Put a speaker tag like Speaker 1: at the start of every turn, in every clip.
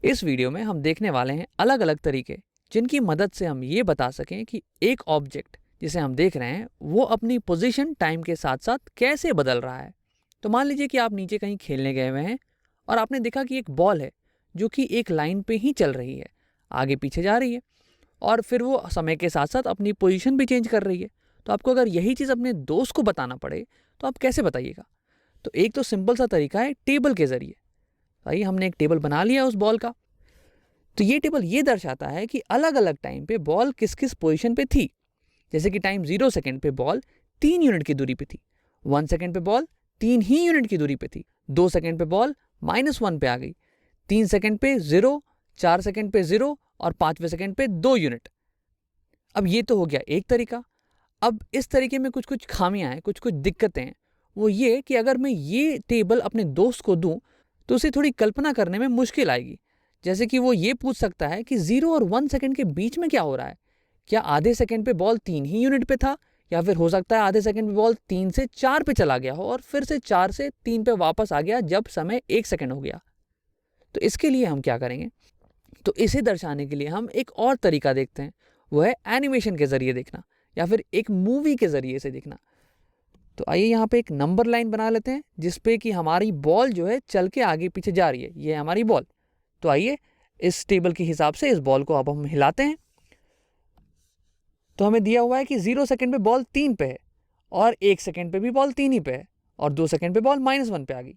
Speaker 1: इस वीडियो में हम देखने वाले हैं अलग अलग तरीके जिनकी मदद से हम ये बता सकें कि एक ऑब्जेक्ट जिसे हम देख रहे हैं वो अपनी पोजीशन टाइम के साथ साथ कैसे बदल रहा है। तो मान लीजिए कि आप नीचे कहीं खेलने गए हुए हैं और आपने देखा कि एक बॉल है जो कि एक लाइन पे ही चल रही है, आगे पीछे जा रही है और फिर वो समय के साथ साथ अपनी पोजीशन भी चेंज कर रही है। तो आपको अगर यही चीज़ अपने दोस्त को बताना पड़े तो आप कैसे बताइएगा? तो एक तो सिंपल सा तरीका है टेबल के ज़रिए। आइए, हमने एक टेबल बना लिया उस बॉल का। तो ये टेबल ये दर्शाता है कि अलग अलग टाइम पे बॉल किस किस पोजीशन पे थी। जैसे कि टाइम 0 सेकेंड पे बॉल 3 यूनिट की दूरी पे थी, 1 सेकेंड पे बॉल 3 ही यूनिट की दूरी पे थी, 2 सेकेंड पे बॉल -1 पे आ गई, 3 सेकेंड पे 0, 4 सेकेंड पे 0 और 5वें सेकेंड पे 2 यूनिट। अब ये तो हो गया एक तरीका। अब इस तरीके में कुछ कुछ खामियां हैं, कुछ कुछ दिक्कतें हैं। वो ये कि अगर मैं ये टेबल अपने दोस्त को दूं तो उसे थोड़ी कल्पना करने में मुश्किल आएगी। जैसे कि वो ये पूछ सकता है कि 0 और 1 सेकेंड के बीच में क्या हो रहा है। क्या आधे सेकेंड पे बॉल 3 ही यूनिट पे था, या फिर हो सकता है आधे सेकेंड पे बॉल 3 से 4 पे चला गया हो और फिर से 4 से 3 पे वापस आ गया जब समय 1 सेकेंड हो गया। तो इसके लिए हम क्या करेंगे, तो इसे दर्शाने के लिए हम एक और तरीका देखते हैं। वो है एनिमेशन के जरिए देखना या फिर एक मूवी के जरिए से देखना। तो आइए यहाँ पे एक नंबर लाइन बना लेते हैं जिसपे कि हमारी बॉल जो है चल के आगे पीछे जा रही है। ये है हमारी बॉल। तो आइए इस टेबल के हिसाब से इस बॉल को अब हम हिलाते हैं। तो हमें दिया हुआ है कि 0 सेकेंड पे बॉल 3 पे है और 1 सेकेंड पे भी बॉल 3 ही पे है और 2 सेकेंड पे बॉल -1 पे आ गई।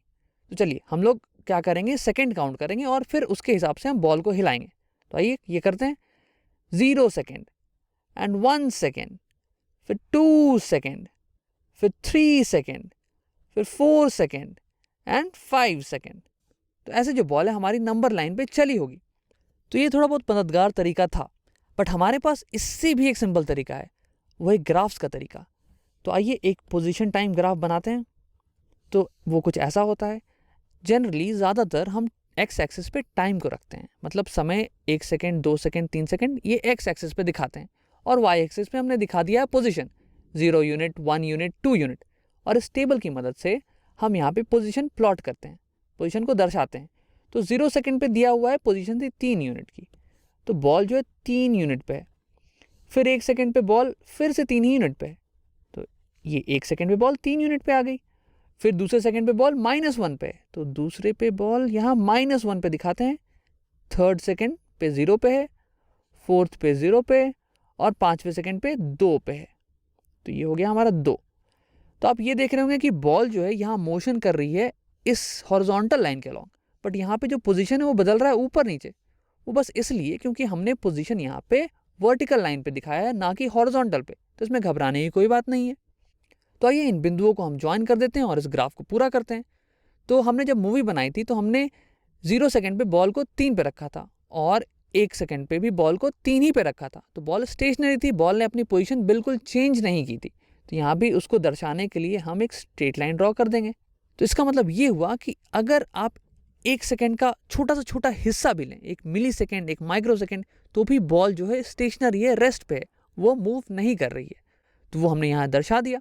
Speaker 1: तो चलिए हम लोग क्या करेंगे, सेकेंड काउंट करेंगे और फिर उसके हिसाब से हम बॉल को हिलाएंगे। तो आइए ये करते हैं। 0 सेकेंड एंड 1 सेकेंड, फिर 2 सेकेंड, फिर 3 सेकेंड, फिर 4 सेकेंड एंड 5 सेकेंड। तो ऐसे जो बॉल है हमारी नंबर लाइन पे चली होगी। तो ये थोड़ा बहुत मददगार तरीका था, बट हमारे पास इससे भी एक सिंपल तरीका है, वो है ग्राफ्स का तरीका। तो आइए एक पोजीशन टाइम ग्राफ बनाते हैं। तो वो कुछ ऐसा होता है, जनरली ज़्यादातर हम एक्स एक्सिस पे टाइम को रखते हैं, मतलब समय 1 सेकेंड, 2 सेकेंड, 3 सेकेंड, ये एक्स एक्सिस पे दिखाते हैं और वाई एक्सिस पे हमने दिखा दिया है पोजीशन, 0 यूनिट, 1 यूनिट, 2 यूनिट। और इस टेबल की मदद से हम यहाँ पे पोजीशन प्लॉट करते हैं, पोजीशन को दर्शाते हैं। तो 0 सेकेंड पे दिया हुआ है पोजीशन थी 3 यूनिट की, तो बॉल जो है 3 यूनिट पे है। फिर 1 सेकेंड पे बॉल फिर से 3 ही यूनिट पे है, तो ये 1 सेकेंड पे बॉल 3 यूनिट पे आ गई। फिर दूसरे सेकेंड पे बॉल -1 पे है, तो दूसरे पे बॉल यहाँ -1 पे दिखाते हैं। थर्ड सेकेंड पे 0 पे है, फोर्थ पे 0 पे और 5वें सेकेंड पे 2 पे है। तो ये हो गया हमारा 2। तो आप ये देख रहे होंगे कि बॉल जो है यहाँ मोशन कर रही है इस हॉरिजॉन्टल लाइन के अलॉन्ग, बट यहाँ पे जो पोजीशन है वो बदल रहा है ऊपर नीचे। वो बस इसलिए क्योंकि हमने पोजीशन यहाँ पे वर्टिकल लाइन पे दिखाया है, ना कि हॉरिजॉन्टल पे। तो इसमें घबराने की कोई बात नहीं है। तो आइए इन बिंदुओं को हम ज्वाइन कर देते हैं और इस ग्राफ को पूरा करते हैं। तो हमने जब मूवी बनाई थी तो हमने 0 सेकेंड पे बॉल को 3 पे रखा था और 1 सेकेंड पे भी बॉल को 3 ही पे रखा था। तो बॉल स्टेशनरी थी, बॉल ने अपनी पोजीशन बिल्कुल चेंज नहीं की थी। तो यहाँ भी उसको दर्शाने के लिए हम एक स्ट्रेट लाइन ड्रॉ कर देंगे। तो इसका मतलब ये हुआ कि अगर आप 1 सेकेंड का छोटा सा छोटा हिस्सा भी लें, 1 मिली सेकेंड, 1 माइक्रो सेकेंड, तो भी बॉल जो है स्टेशनरी है, रेस्ट पे है, वो मूव नहीं कर रही है। तो वो हमने यहाँ दर्शा दिया।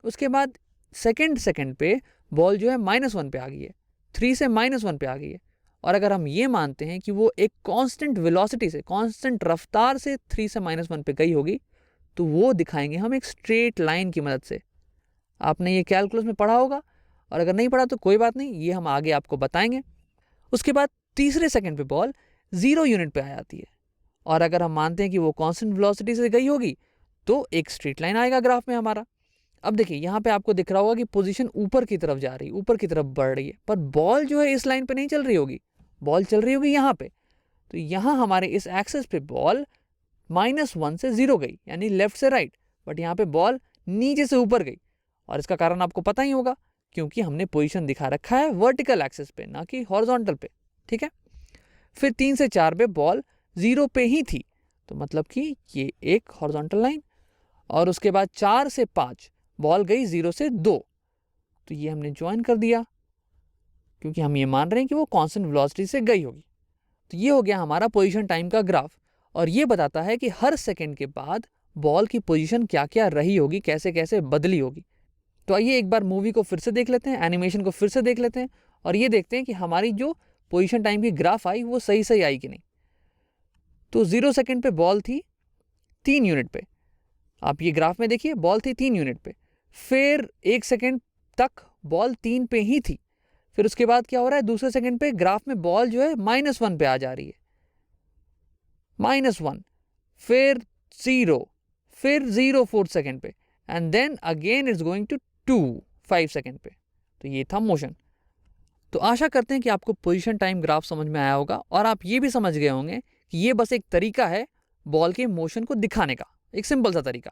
Speaker 1: उसके बाद सेकेंड पे बॉल जो है -1 पे आ गई है, 3 से -1 पे आ गई है। और अगर हम ये मानते हैं कि वो एक कांस्टेंट वेलोसिटी से, कांस्टेंट रफ्तार से 3 से -1 पे गई होगी, तो वो दिखाएंगे हम एक स्ट्रेट लाइन की मदद से। आपने ये कैलकुलस में पढ़ा होगा, और अगर नहीं पढ़ा तो कोई बात नहीं, ये हम आगे आपको बताएंगे। उसके बाद तीसरे सेकेंड पे बॉल 0 यूनिट पे आ जाती है, और अगर हम मानते हैं कि वो कांस्टेंट वेलोसिटी से गई होगी तो एक स्ट्रेट लाइन आएगा ग्राफ में हमारा। अब देखिए यहाँ पे आपको दिख रहा होगा कि पोजीशन ऊपर की तरफ जा रही है, ऊपर की तरफ बढ़ रही है, पर बॉल जो है इस लाइन पे नहीं चल रही होगी, बॉल चल रही होगी यहाँ पे। तो यहाँ हमारे इस एक्सेस पे बॉल -1 से 0 गई, यानी लेफ्ट से राइट, बट यहाँ पे बॉल नीचे से ऊपर गई। और इसका कारण आपको पता ही होगा, क्योंकि हमने पोजीशन दिखा रखा है वर्टिकल एक्सेस पे, ना कि हॉरिजॉन्टल पे। ठीक है। फिर 3 से 4 पे बॉल 0 पे ही थी, तो मतलब कि ये एक हॉरिजॉन्टल लाइन। और उसके बाद 4 से 5 बॉल गई 0 से 2, तो ये हमने ज्वाइन कर दिया, क्योंकि हम ये मान रहे हैं कि वो कांस्टेंट वेलोसिटी से गई होगी। तो ये हो गया हमारा पोजीशन टाइम का ग्राफ, और ये बताता है कि हर सेकंड के बाद बॉल की पोजीशन क्या क्या रही होगी, कैसे कैसे बदली होगी। तो आइए एक बार मूवी को फिर से देख लेते हैं, एनिमेशन को फिर से देख लेते हैं, और ये देखते हैं कि हमारी जो पोजीशन टाइम की ग्राफ आई वो सही आई कि नहीं। तो 0 सेकंड पे बॉल थी 3 यूनिट पे, आप ये ग्राफ में देखिए बॉल थी 3 यूनिट पे, फिर 1 सेकंड तक बॉल 3 पे ही थी, फिर उसके बाद क्या हो रहा है, दूसरे सेकंड पे ग्राफ में बॉल जो है -1 पे आ जा रही है, -1, फिर 0, फिर 0 4 सेकंड पे, and then again it's going to 2 5 second पे। तो ये था मोशन। तो आशा करते हैं कि आपको पोजीशन टाइम ग्राफ समझ में आया होगा और आप ये भी समझ गए होंगे कि ये बस एक तरीका है बॉल के मोशन को दिखाने का, एक सिंपल सा तरीका।